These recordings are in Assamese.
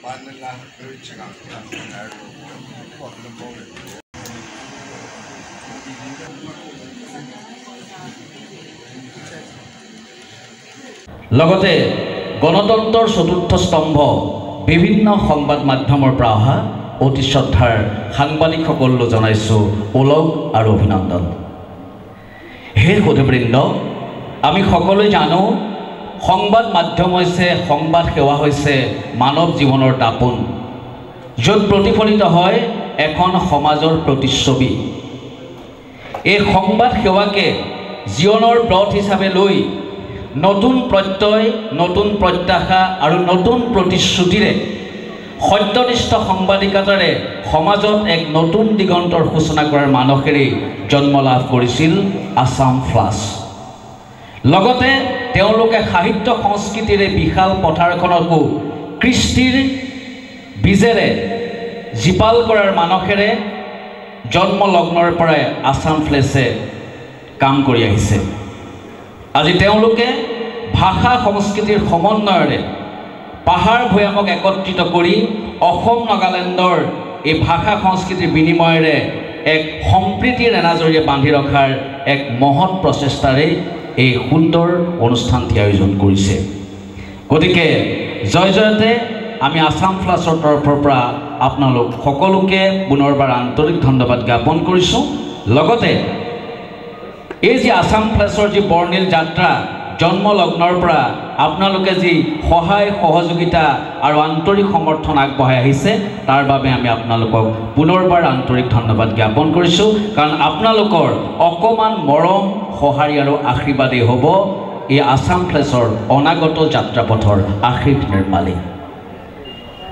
লগতে গণতন্ত্ৰৰ চতুৰ্থ স্তম্ভ বিভিন্ন সংবাদ মাধ্যমৰ পৰা অহা অতি শ্ৰদ্ধাৰ সাংবাদিকসকললৈ জনাইছোঁ ওলগ আৰু অভিনন্দন। হে সুধীবৃন্দ, আমি সকলোৱে জানো সংবাদ মাধ্যম হৈছে, সংবাদ সেৱা হৈছে মানৱ জীৱনৰ দাপোন, য'ত প্ৰতিফলিত হয় এখন সমাজৰ প্ৰতিচ্ছবি। এই সংবাদ সেৱাকে জীৱনৰ ব্ৰত হিচাপে লৈ নতুন প্ৰত্যয়, নতুন প্ৰত্যাশা আৰু নতুন প্ৰতিশ্ৰুতিৰে সত্যনিষ্ঠ সাংবাদিকতাৰে সমাজত এক নতুন দিগন্তৰ সূচনা কৰাৰ মানসেৰে জন্ম লাভ কৰিছিল আছাম ফ্লাছ। লগতে তেওঁলোকে সাহিত্য সংস্কৃতিৰে বিশাল পথাৰখনকো কৃষ্টিৰ বীজেৰে জীপাল কৰাৰ মানসেৰে জন্মলগ্নৰ পৰাই আছাম ফ্লাছে কাম কৰি আহিছে। আজি তেওঁলোকে ভাষা সংস্কৃতিৰ সমন্বয়ৰে পাহাৰ ভৈয়ামক একত্ৰিত কৰি অসম নাগালেণ্ডৰ এই ভাষা সংস্কৃতিৰ বিনিময়েৰে এক সম্প্ৰীতিৰ এনাজৰীয়ে বান্ধি ৰখাৰ এক মহৎ প্ৰচেষ্টাৰে এই সুন্দৰ অনুষ্ঠানটি আয়োজন কৰিছে। গতিকে জয় জয়তে আমি আছাম ফ্লাছৰ তৰফৰ পৰা আপোনালোক সকলোকে পুনৰবাৰ আন্তৰিক ধন্যবাদ জ্ঞাপন কৰিছোঁ। লগতে এই যে আছাম ফ্লাছৰ যি বৰ্ণিল যাত্ৰা জন্মলগ্নৰ পৰা আপোনালোকে যি সহায় সহযোগিতা আৰু আন্তৰিক সমৰ্থন আগবঢ়াই আহিছে তাৰ বাবে আমি আপোনালোকক পুনৰবাৰ আন্তৰিক ধন্যবাদ জ্ঞাপন কৰিছোঁ। কাৰণ আপোনালোকৰ অকণমান মৰম সঁহাৰি আৰু আশীৰ্বাদেই হ'ব এই আছাম ফ্লাছৰ অনাগত যাত্ৰাপথৰ আশীৰ্বাদৰ মালিক।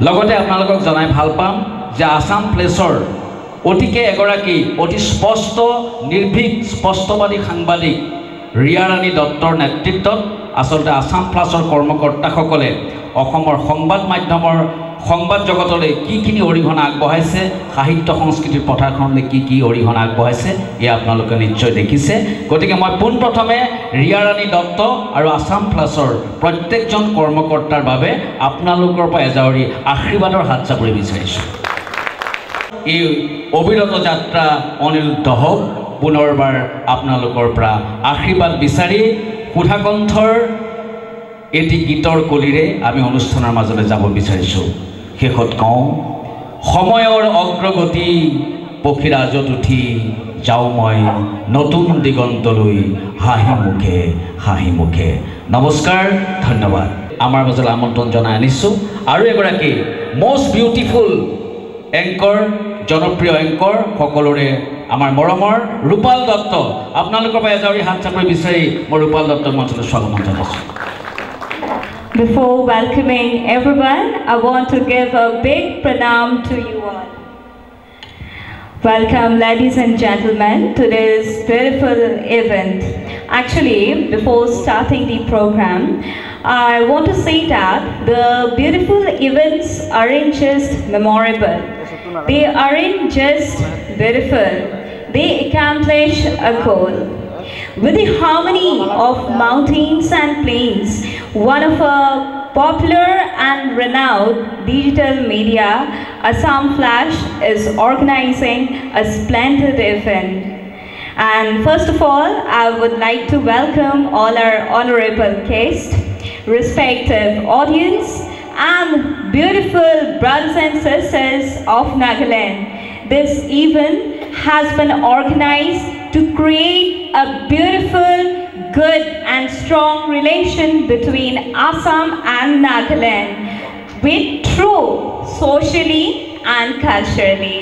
লগতে আপোনালোকক জনাই ভাল পাম যে আছাম ফ্লাছৰ অতিকে এগৰাকী অতি স্পষ্ট নিৰ্ভীক স্পষ্টবাদী সাংবাদিক ৰিয়া ৰাণী দত্তৰ নেতৃত্বত আচলতে আছাম ফ্লাছৰ কৰ্মকৰ্তাসকলে অসমৰ সংবাদ মাধ্যমৰ সংবাদ জগতলৈ কি অৰিহণা আগবঢ়াইছে, সাহিত্য সংস্কৃতিৰ পথাৰখনলৈ কি অৰিহণা আগবঢ়াইছে এয়া আপোনালোকে নিশ্চয় দেখিছে। গতিকে মই পোনপ্ৰথমে ৰিয়া ৰাণী দত্ত আৰু আছাম ফ্লাছৰ প্ৰত্যেকজন কৰ্মকৰ্তাৰ বাবে আপোনালোকৰ পৰা এজাৰি আশীৰ্বাদৰ হাত চাপৰি বিচাৰিছোঁ। এই অবিৰত যাত্ৰা অনিৰুদ্ধ হওক। পুনৰবাৰ আপোনালোকৰ পৰা আশীৰ্বাদ বিচাৰি সুধাকণ্ঠৰ এটি গীতৰ কলিৰে আমি অনুষ্ঠানৰ মাজলৈ যাব বিচাৰিছোঁ। শেষত কওঁ, সময়ৰ অগ্ৰগতি পক্ষীৰাজত উঠি যাওঁ মই নতুন দিগন্তলৈ হাঁহি মুখে। নমস্কাৰ, ধন্যবাদ। আমাৰ মাজলৈ আমন্ত্ৰণ জনাই আনিছোঁ আৰু এগৰাকী মষ্ট বিউটিফুল এংকৰ, জনপ্ৰিয় এংকৰ সকলোৰে আমাৰ মৰমৰ ৰূপাল দত্ত। আপোনালোকৰ পৰা এজাৰি হাত চাপৰি বিচাৰি মই ৰূপাল দত্তক মঞ্চলৈ স্বাগতম জনাইছোঁ। Before welcoming everyone, I want to give a big pranam to you all. Welcome, ladies and gentlemen, to this beautiful event. Actually, before starting the program, I want to say that the beautiful events aren't just memorable. They aren't just beautiful. They accomplish a goal. With the harmony of mountains and plains, one of our popular and renowned digital media, Assam Flash, is organizing a splendid event. And first of all, I would like to welcome all our honorable guests, respective audience, and beautiful brothers and sisters of Nagaland. This event has been organized to create a beautiful, good and strong relation between Assam and Nagaland, with true socially and culturally.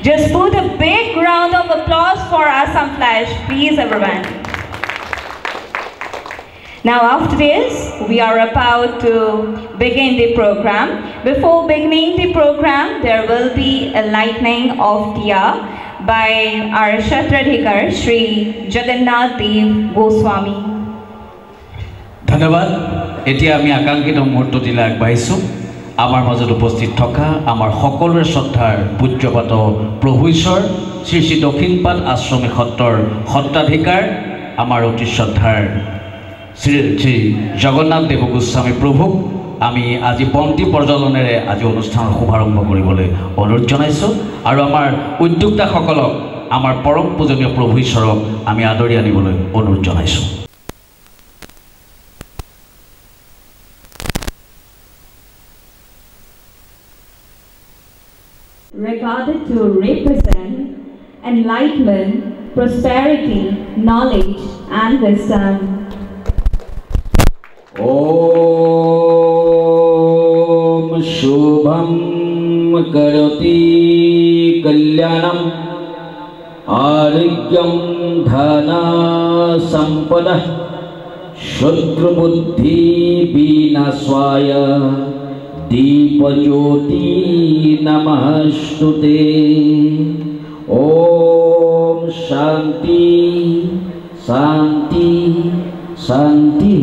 Just put a big round of applause for Assam Flash, please everyone. Now after this, we are about to begin the program. Before beginning the program, there will be a lighting of diya by our Kshatradhikar, Shri Jagannath Dev Goswami. ধন্যবাদ। এতিয়া আমি আকাংক্ষিত মুহূৰ্তটিলৈ আগবাঢ়িছোঁ। আমাৰ মাজত উপস্থিত থকা আমাৰ সকলোৰে শ্ৰদ্ধাৰ পূজ্যপাত প্ৰভু ঈশ্বৰ শ্ৰী শ্ৰী দক্ষিণপাট আশ্ৰমী সত্ৰৰ সত্ৰাধিকাৰ আমাৰ অতি শ্ৰদ্ধাৰ শ্ৰী শ্ৰী জগন্নাথ দেৱ গোস্বামী প্ৰভুক আমি আজি বন্তি প্ৰজ্বলনেৰে আজি অনুষ্ঠানৰ শুভাৰম্ভ কৰিবলৈ অনুৰোধ জনাইছোঁ আৰু আমাৰ উদ্যোক্তাসকলক আমাৰ পৰম পূজনীয় প্ৰভু ঈশ্বৰক আমি আদৰি আনিবলৈ অনুৰোধ জনাইছোঁ। Regarded to represent enlightenment, prosperity, knowledge, and wisdom. Om Shubham Karoti Kalyanam Arigyam Dhana Sampada Shudra Buddhi Vinaswaya Deepajoti Namastute. Om Shanti Shanti Shanti.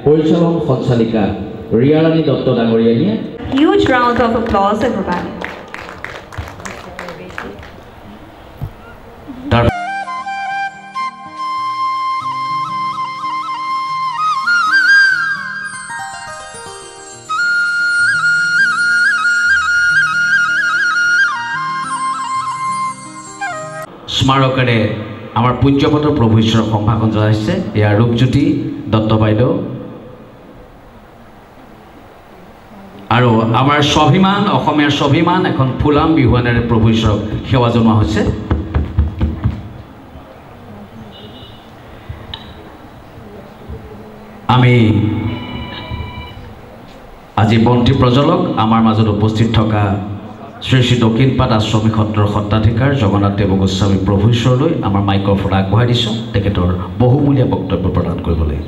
পৰিচালন সঞ্চালিকা ৰিয়াৰাণী Dutta ডাঙৰীয়ানীয়ে Huge round of applause, everybody. স্মাৰকেৰে আমাৰ পূজ্যপত প্ৰভু ঈশ্বৰৰ সম্ভাষণ জনাইছে ইয়াৰ ৰূপজ্যোতি দত্ত বাইদেউ আৰু আমাৰ স্বাভিমান অসমীয়াৰ স্বাভিমান এখন ফুলাম বিহুৱানেৰে প্ৰভু ঈশ্বৰক সেৱা জনোৱা হৈছে। আমি আজি বন্তি প্ৰজ্বলক আমাৰ মাজত উপস্থিত থকা শ্ৰী শ্ৰী দক্ষিণপাট আশ্ৰমিক সত্ৰৰ সত্ৰাধিকাৰ জগন্নাথ দেৱ গোস্বামী প্ৰভু ঈশ্বৰলৈ আমাৰ মাইক্ৰফোন আগবঢ়াই দিছোঁ তেখেতৰ বহুমূলীয়া বক্তব্য প্ৰদান কৰিবলৈ।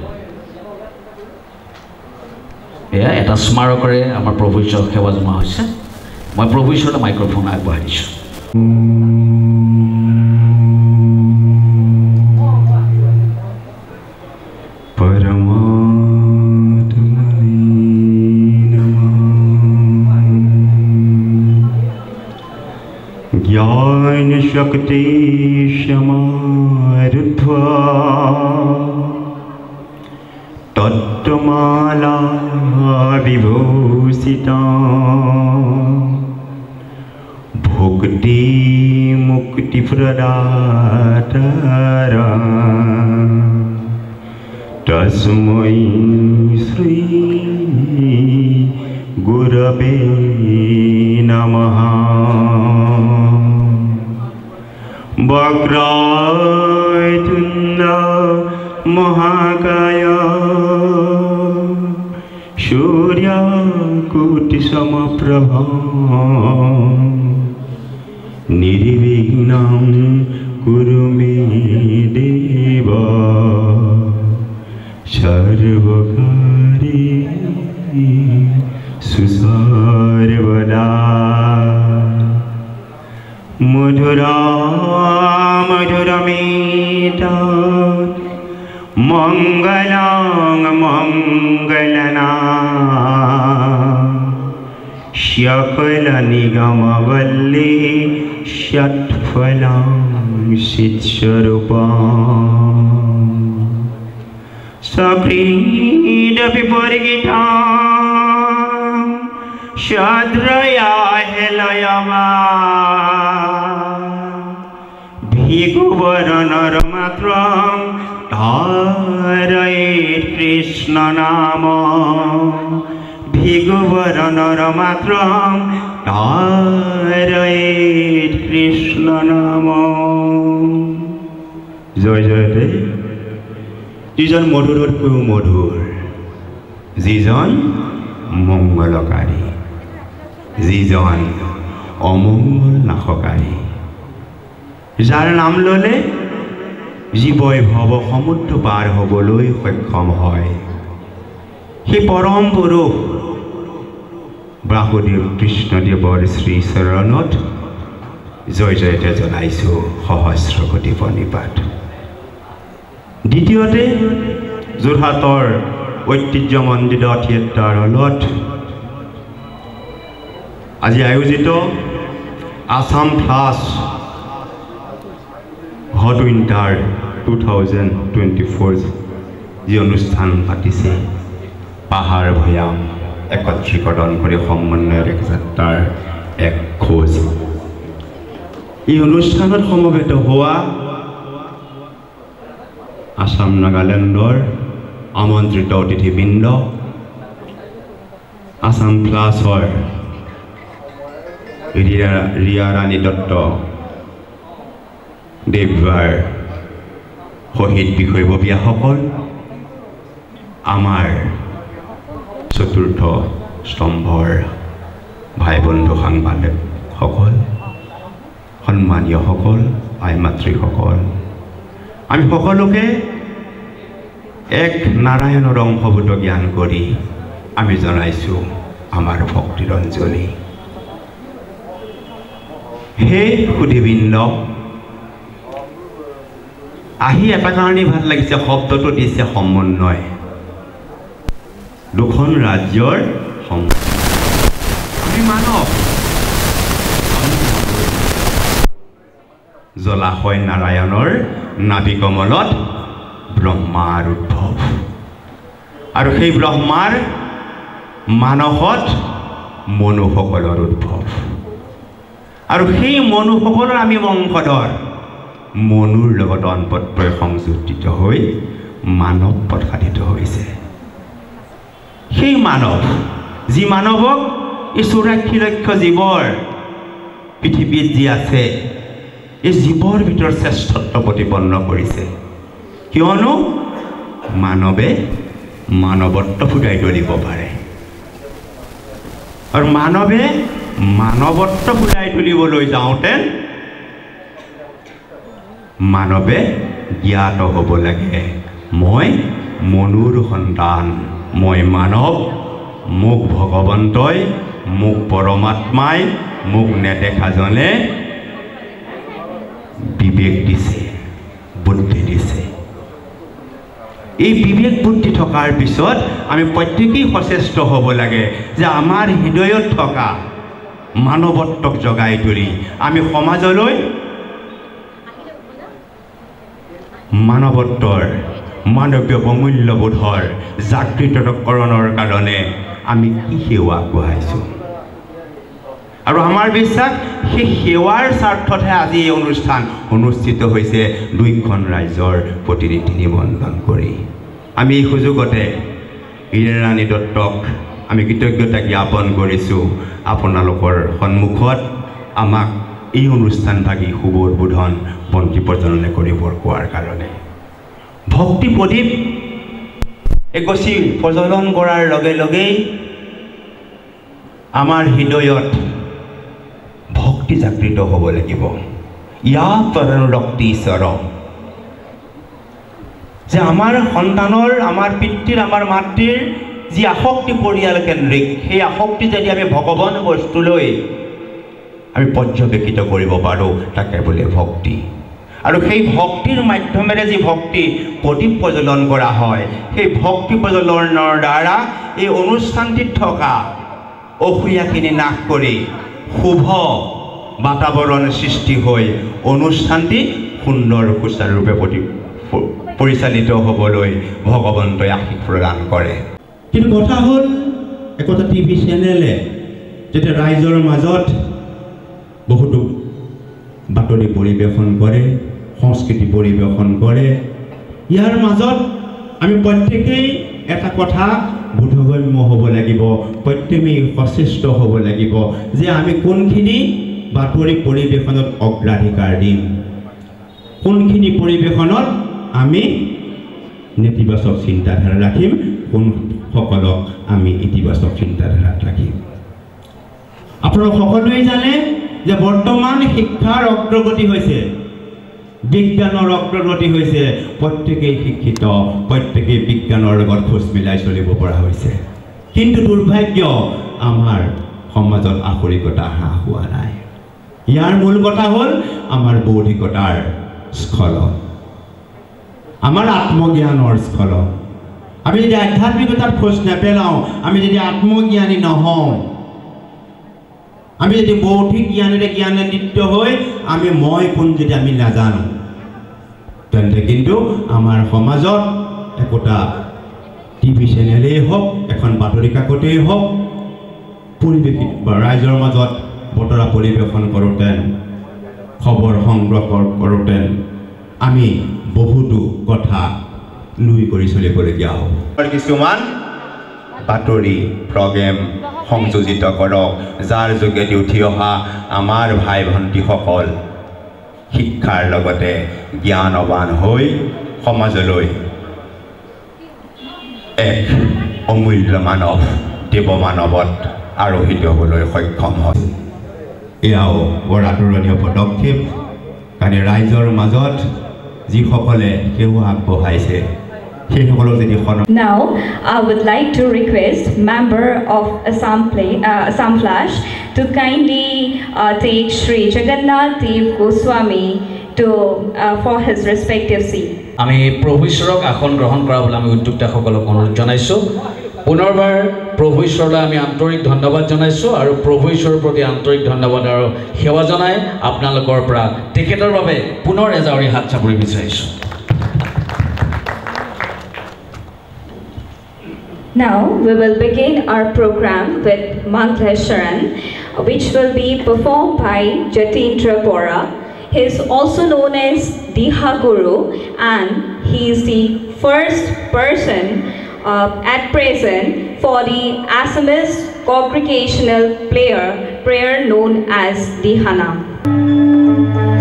এয়া এটা স্মাৰকেৰে আমাৰ প্ৰভু ঈশ্বৰক সেৱা জনোৱা হৈছে। মই প্ৰভু ঈশ্বৰলৈ মাইক্ৰফোন আগবঢ়াই দিছোঁ। ज्ञान शक्ति समारुद्ध्वा तत्त्वमाला विभूषिता भुक्ति मुक्ति प्रदातारा तस्मै श्री गुरवे नमः। वक्रतुण्ड महाकाय सूर्यकोटिसमप्रभा निर्विघ्नं कुरु मे देव सर्वकार्येषु सर्वदा। मधुरा मधुरमेता मंगलं मंगलना सकलनिगमवल्ली षट्फलं सित्स्वरूपा सकृदपि परिगीता सद्रया हेलयमा भिगुवरनर मात्रं धारयेत् कृष्ण नाम भिगुवरनर मात्रं धारयेत् कृष्ण नाम। जय जय दे जिजन मधुरतকৈ मधुर जिजन मंगलकारी जिजन अमंगल नाशकारी যাৰ নাম ললে জীৱই ভৱ সমুদ্ৰ পাৰ হ'বলৈ সক্ষম হয় সেই পৰম পুৰুষ বাসুদেৱ কৃষ্ণদেৱৰ শ্ৰী চৰণত জয় জয়তে জনাইছোঁ সহস্ৰ কোটি প্ৰণিপাত। দ্বিতীয়তে যোৰহাটৰ ঐতিহ্যমণ্ডিত থিয়েটাৰ হলত আজি আয়োজিত আসাম প্লাছ হট উইণ্টাৰ 2024 যি অনুষ্ঠান পাতিছে পাহাৰ ভৈয়াম একত্ৰীকৰণ কৰি সমন্বয়ৰ এক যাত্ৰাৰ এক খোজ। এই অনুষ্ঠানত সমবেত হোৱা আসাম নাগালেণ্ডৰ আমন্ত্ৰিত অতিথিবৃন্দ, আসাম প্লাছৰ ৰিয়া ৰাণী দত্ত দেৱবাৰ শহীদ বিষয়ববীয়াসকল, আমাৰ চতুৰ্থ স্তম্ভৰ ভাই বন্ধু সাংবাদিকসকল, সন্মানীয়সকল, আই মাতৃসকল, আমি সকলোকে এক নাৰায়ণৰ অংশভূত জ্ঞান কৰি আমি জনাইছোঁ আমাৰ ভক্তিৰ অঞ্জলি। হে সুধীবৃন্দ, আহি এটা কাৰণেই ভাল লাগিছে, শব্দটো দিছে সমন্বয়। দুখন ৰাজ্যৰ আমি মানৱ, জলাশয় নাৰায়ণৰ নাভিকমলত ব্ৰহ্মাৰ উদ্ভৱ, আৰু সেই ব্ৰহ্মাৰ মানসত মনুসকলৰ উদ্ভৱ, আৰু সেই মনুসকলৰ আমি বংশধৰ। মনুৰ লগত অন্তত্বই সংযোজিত হৈ মানৱ প্ৰসাদিত হৈছে। সেই মানৱ, যি মানৱক এই 84 লক্ষ জীৱৰ পৃথিৱীত যি আছে, এই জীৱৰ ভিতৰত শ্ৰেষ্ঠত্ব প্ৰতিপন্ন কৰিছে। কিয়নো মানৱে মানৱত্ব ফুটাই তুলিব পাৰে, আৰু মানৱে মানৱত্ব ফুটাই তুলিবলৈ যাওঁতে মানৱে জ্ঞাত হ'ব লাগে, মই মনুৰ সন্তান, মই মানৱ, মোক ভগৱন্তই, মোক পৰমাত্মাই, মোক নেদেখাজনে বিবেক দিছে, বুদ্ধি দিছে। এই বিবেক বুদ্ধি থকাৰ পিছত আমি প্ৰত্যেকেই সচেষ্ট হ'ব লাগে যে আমাৰ হৃদয়ত থকা মানৱত্বক জগাই তুলি আমি সমাজলৈ মানৱত্বৰ, মানৱীয় প্ৰমূল্যবোধৰ জাগৃতকৰণৰ কাৰণে আমি কি সেৱা আগবঢ়াইছোঁ। আৰু আমাৰ বিশ্বাস সেই সেৱাৰ স্বাৰ্থতহে আজি এই অনুষ্ঠান অনুষ্ঠিত হৈছে, দুইখন ৰাজ্যৰ প্ৰতিনিধি নিমন্ত্ৰণ কৰি। আমি এই সুযোগতে ৰিয়া ৰাণী দত্তক আমি কৃতজ্ঞতা জ্ঞাপন কৰিছোঁ আপোনালোকৰ সন্মুখত আমাক এই অনুষ্ঠানভাগী শুভ উদ্বোধন বন্তি প্ৰজ্বলনে কৰিবৰ কোৱাৰ কাৰণে। ভক্তি প্ৰদীপ এগছি প্ৰজ্বলন কৰাৰ লগে লগেই আমাৰ হৃদয়ত ভক্তি জাগৃত হ'ব লাগিব। ইয়া তৰণুৰক্তি ঈশ্বৰ, যে আমাৰ সন্তানৰ, আমাৰ পিতৃৰ, আমাৰ মাতৃৰ যি আসক্তি পৰিয়াল কেন্দ্ৰিক, সেই আসক্তি যদি আমি ভগৱান বস্তুলৈ আমি পৰ্যবেক্ষিত কৰিব পাৰোঁ, তাকে বোলে ভক্তি। আৰু সেই ভক্তিৰ মাধ্যমেৰে যি ভক্তি প্ৰদীপ প্ৰজ্বলন কৰা হয়, সেই ভক্তি প্ৰজ্বলনৰ দ্বাৰা এই অনুষ্ঠানটিত থকা অসূয়াখিনি নাশ কৰি শুভ বাতাবৰণ সৃষ্টি হৈ অনুষ্ঠানটি সুন্দৰ সুচাৰুৰূপে পৰিচালিত হ'বলৈ ভগৱন্তই আশীষ প্ৰদান কৰে। কিন্তু কথা হ'ল, একোটা টিভি চেনেলে যেতিয়া ৰাইজৰ মাজত বহুতো বাতৰি পৰিৱেশন কৰে, সংস্কৃতি পৰিৱেশন কৰে, ইয়াৰ মাজত আমি প্ৰত্যেকেই এটা কথা বোধগম্য হ'ব লাগিব, প্ৰত্যেকেই সচেষ্ট হ'ব লাগিব যে আমি কোনখিনি বাতৰি পৰিৱেশনত অগ্ৰাধিকাৰ দিম, কোনখিনি পৰিৱেশনত আমি নেতিবাচক চিন্তাধাৰা ৰাখিম, কোনসকলক আমি ইতিবাচক চিন্তাধাৰাত ৰাখিম। আপোনালোক সকলোৱে জানে যে বৰ্তমান শিক্ষাৰ অগ্ৰগতি হৈছে, বিজ্ঞানৰ অগ্ৰগতি হৈছে, প্ৰত্যেকেই শিক্ষিত, প্ৰত্যেকেই বিজ্ঞানৰ লগত খোজ মিলাই চলিব পৰা হৈছে। কিন্তু দুৰ্ভাগ্য, আমাৰ সমাজত আখৰিকতা হ্ৰাস হোৱা নাই। ইয়াৰ মূল কথা হ'ল আমাৰ বৌদ্ধিকতাৰ স্খলন, আমাৰ আত্মজ্ঞানৰ স্খলন। আমি যদি আধ্যাত্মিকতাত খোজ নেপেলাওঁ, আমি যদি আত্মজ্ঞানী নহওঁ, আমি যদি বৌদ্ধিক জ্ঞানেৰে জ্ঞানান্বিত হৈ আমি মই কোন যদি আমি নাজানো, তেন্তে কিন্তু আমাৰ সমাজত একোটা টিভি চেনেলেই হওক, এখন বাতৰি কাকতেই হওক, পৰিৱেশিত বা ৰাইজৰ মাজত বতৰা পৰিৱেশন কৰোঁতে, খবৰ সংগ্ৰহ কৰোঁতে আমি বহুতো কথা নুই কৰি চলিবলগীয়া হ'ব। কিছুমান বাতৰি প্ৰগ্ৰেম সংযোজিত কৰক, যাৰ যোগেদি উঠি অহা আমাৰ ভাই ভণ্টিসকল শিক্ষাৰ লগতে জ্ঞানৱান হৈ সমাজলৈ এক অমূল্য মানৱ দেৱ মানৱত আৰোহিত হ'বলৈ সক্ষম হয়। এয়াও বৰ আদৰণীয় পদক্ষেপ, কাৰণ ৰাইজৰ মাজত যিসকলে সেৱা আগবঢ়াইছে সেইসকলক যদি Now I would like to request member of Assam Flash to kindly take Shri Jagannath Dev Goswami to for his respective seat. আমি প্ৰভু ঈশ্বৰক আসন গ্ৰহণ কৰাবলৈ আমি উদ্যোক্তাসকলক অনুৰোধ জনাইছোঁ। পুনৰবাৰ প্ৰভু ঈশ্বৰলৈ আমি আন্তৰিক ধন্যবাদ জনাইছোঁ আৰু প্ৰভু ঈশ্বৰৰ প্ৰতি আন্তৰিক ধন্যবাদ আৰু সেৱা জনাই আপোনালোকৰ পৰা তেখেতৰ বাবে পুনৰ এজাৰি হাত চাপৰি বিচাৰিছোঁ। Now we will begin our program with Mangla Sharan, which will be performed by Jatindra Bora. He is also known as Diha Guru, and he is the first person at present for the Assamese congregational prayer known as Dihana.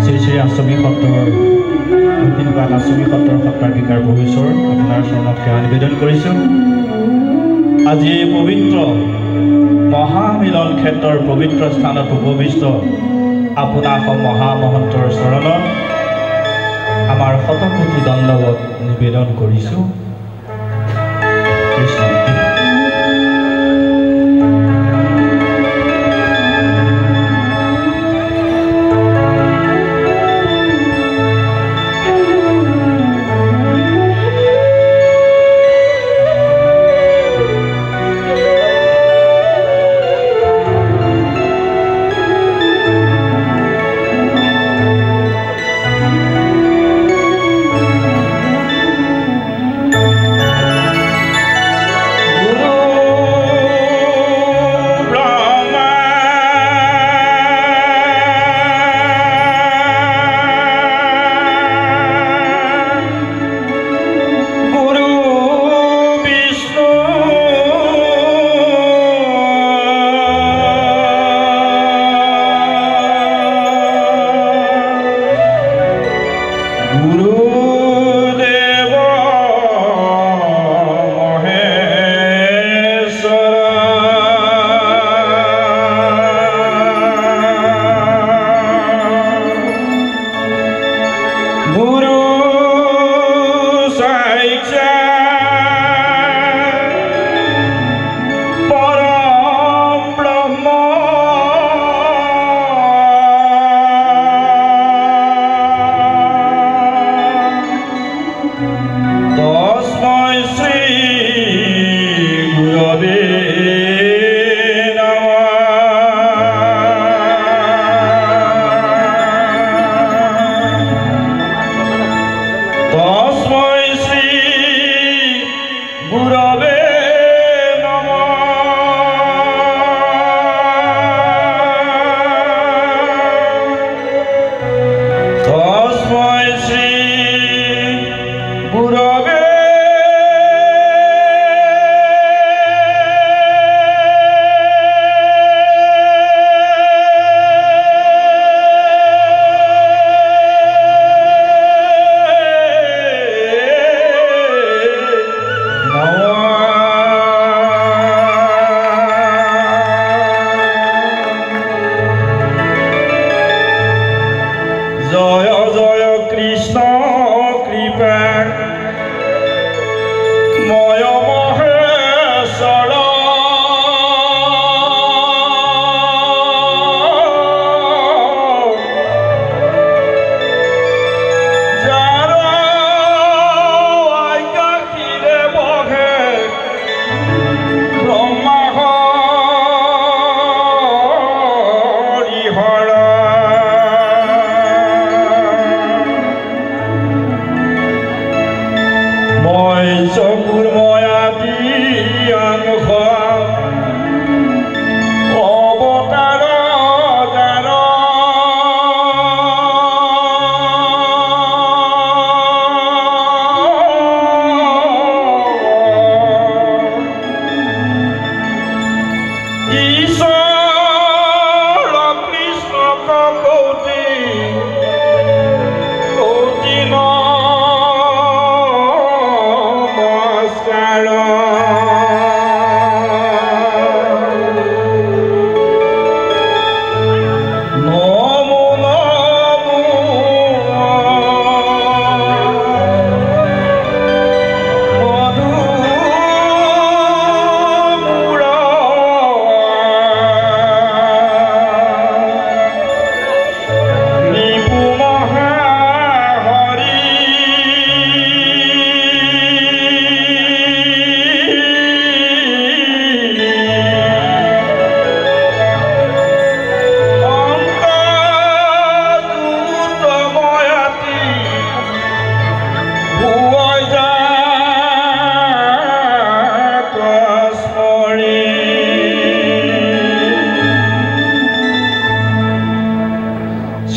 Sri Sri Asami Khattar, Dhinwan Asami Khattar Khattar Bikar Bhuishor, Apnar Shonat Ke Nibedan Korisu. আজি পবিত্ৰ মহামিলন ক্ষেত্ৰৰ পবিত্ৰ স্থানত উপবিষ্ট আপোনাক মহামহন্তৰ চৰণত আমাৰ শতকোটি দণ্ডবত নিবেদন কৰিছোঁ। কৃষ্ণ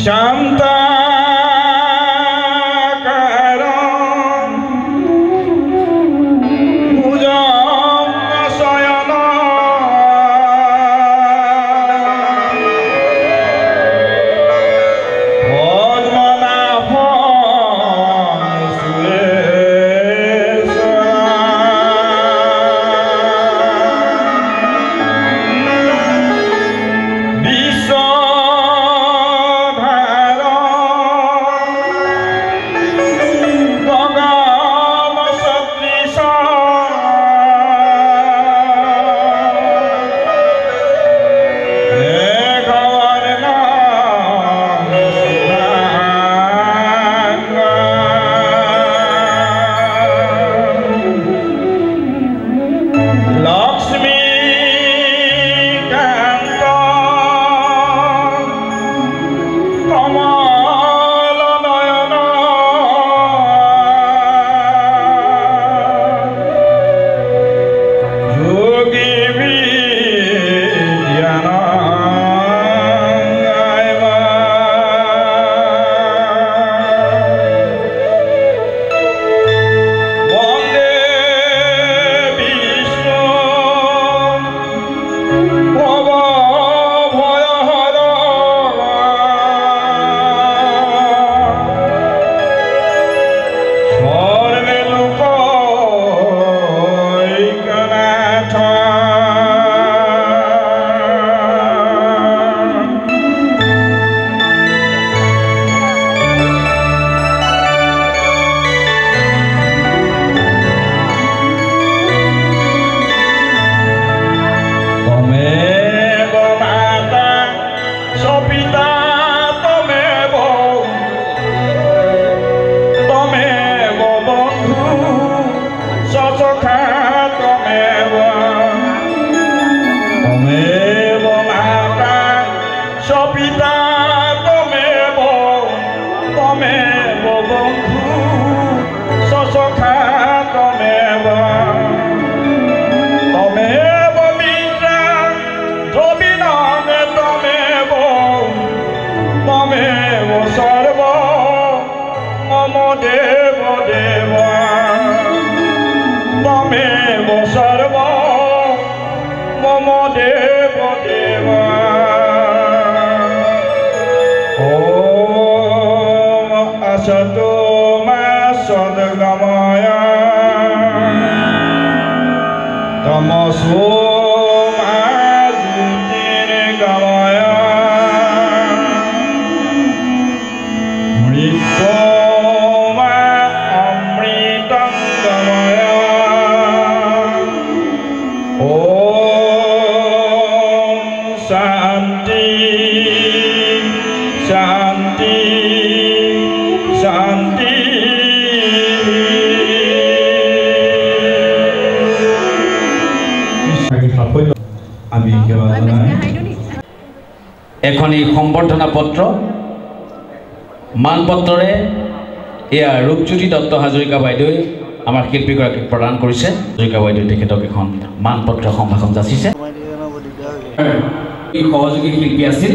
শান্তাকারং ভুজঙ্গশয়ন পদ্মনাভং সুরেশ্বরং বিশ্বধারং গগম সদৃশ লক্ষ্মীকান্ত কমল নয়ন যোগী বিজ্ঞান বন্দে বিষ্ণু ভব ভয়হর সর্বে লোকৈকনাথ তমেব মাতা সপিতা তমেব তমেব বন্ধু সসখা তমেব তমেব মাতা সপিতা তমেব তমেব বন্ধু সসখা তমেব তমেব মিত্রা দ্রবিণমে তমেব তমেব সর্ব মম দেব দেব তমেব সর্ব মম দেব দেব ওম আসতো মা সদ্গময় তমসো মা জ্যোতির্গময় মৃত্যুমা অমৃতঙ্গময় ওম শান্তি শান্তি শান্তি আমি সেৱা জনাই এখনি সম্বৰ্ধনা পত্ৰ মানপত্ৰৰে এয়া ৰূপজ্যোতি দত্ত হাজৰিকা বাইদেৱে আমাৰ শিল্পীগৰাকীক প্ৰদান কৰিছে। হাজৰিকা বাইদেৱে তেখেতক এখন মানপত্ৰ সম্ভাষণ যাচিছে। এই সহযোগী শিল্পী আছিল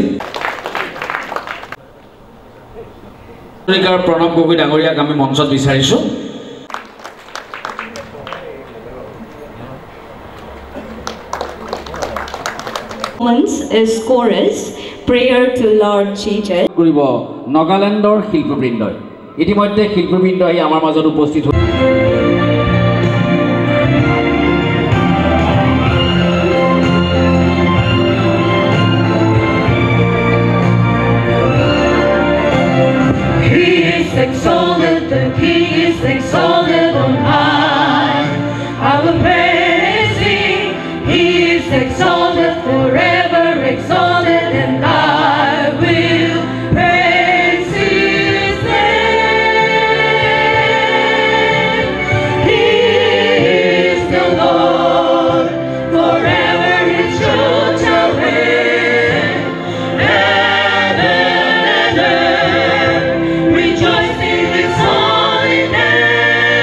হাজৰিকাৰ প্ৰণৱ গগৈ ডাঙৰীয়াক আমি মঞ্চত বিচাৰিছোঁ। Is chorus, prayer to Lord Jesus. কৰিব নাগালেণ্ডৰ শিল্পবৃন্দই। ইতিমধ্যে শিল্পবৃন্দ আহি আমাৰ মাজত উপস্থিত হৈছে। He is exalted, the King is exalted on high. I will praise Him. He is exalted, forever exalted, and I will praise His name. He is the Lord, forever His truth shall reign. Heaven and earth rejoice in His holy name.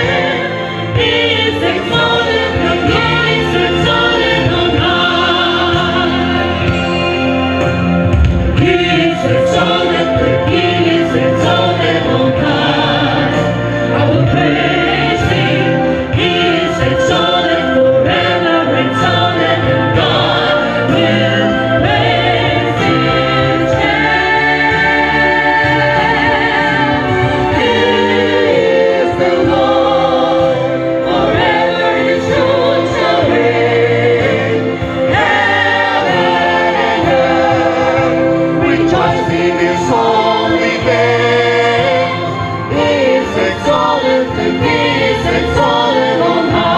in His holy name. He is exalted, He is exalted on high.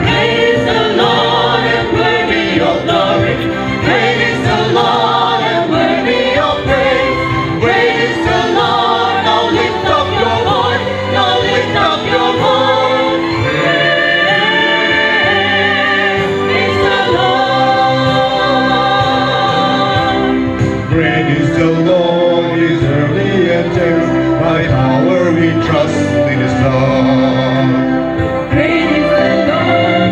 Great is the Lord and worthy of glory. Great is the Lord and worthy of praise. Great is the Lord. Now lift up your voice. Now lift up your voice. Great is the Lord. Great is the Lord, His early enters. By power we trust in His love. Great is the Lord,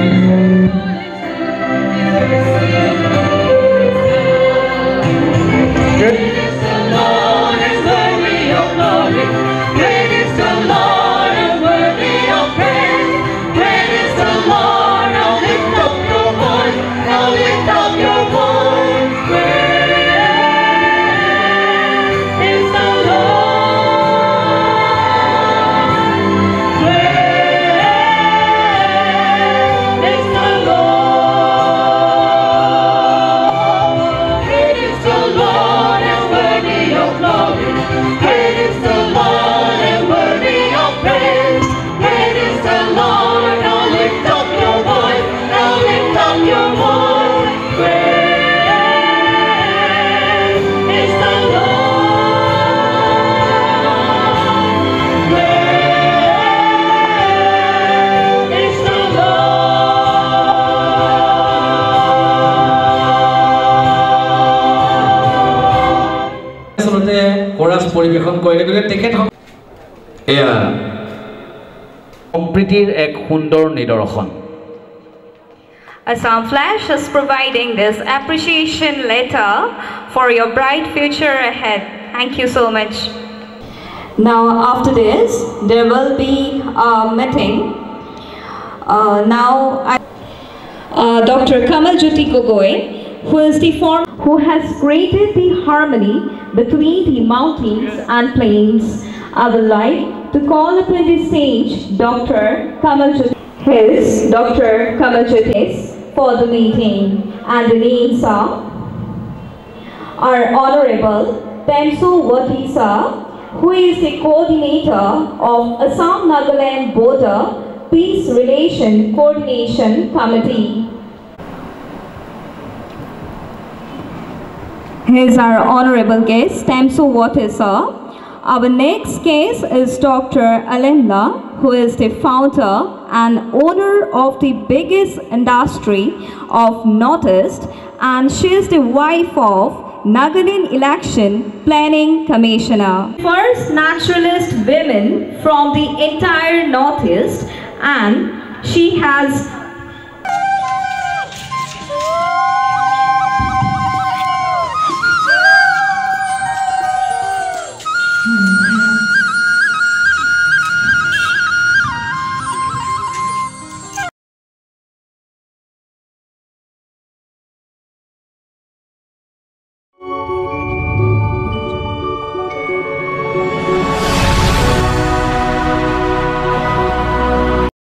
Great is the Lord and worthy of glory. Great is the Lord and worthy of praise. Great is the Lord. Now lift up your voice. Now lift up your voice. Great is the Lord. Great is the Lord. Great is the Lord and worthy of glory. Great is the Lord and worthy of praise. Great is the Lord. Now lift up your voice. Now lift up your voice. Great is the Lord. Great is the Lord. আচলতে কোৰাছ পৰিৱেশন কৰিলে গতিকে তেখেত এয়া সম্প্ৰীতিৰ এক সুন্দৰ নিদৰ্শন। Assam Flash is providing this appreciation letter for your bright future ahead. Thank you so much. Now after this, there will be a meeting. Dr. Kamal Jyoti Gogoi, who has created the harmony between the mountains and plains. I would like to call upon the stage Dr. Kamal Jyoti, Dr. Kamal Jyoti for the meeting, and the names are our Honorable Temso Watisa, who is the coordinator of Assam Nagaland Border Peace Relation Coordination Committee. Here's our honorable guest, Temso Watisa. Our next guest is Dr. Alenla, who is the founder and owner of the biggest industry of Northeast, and she is the wife of Nagaland Election Planning Commissioner. First naturalist women from the entire Northeast, and she has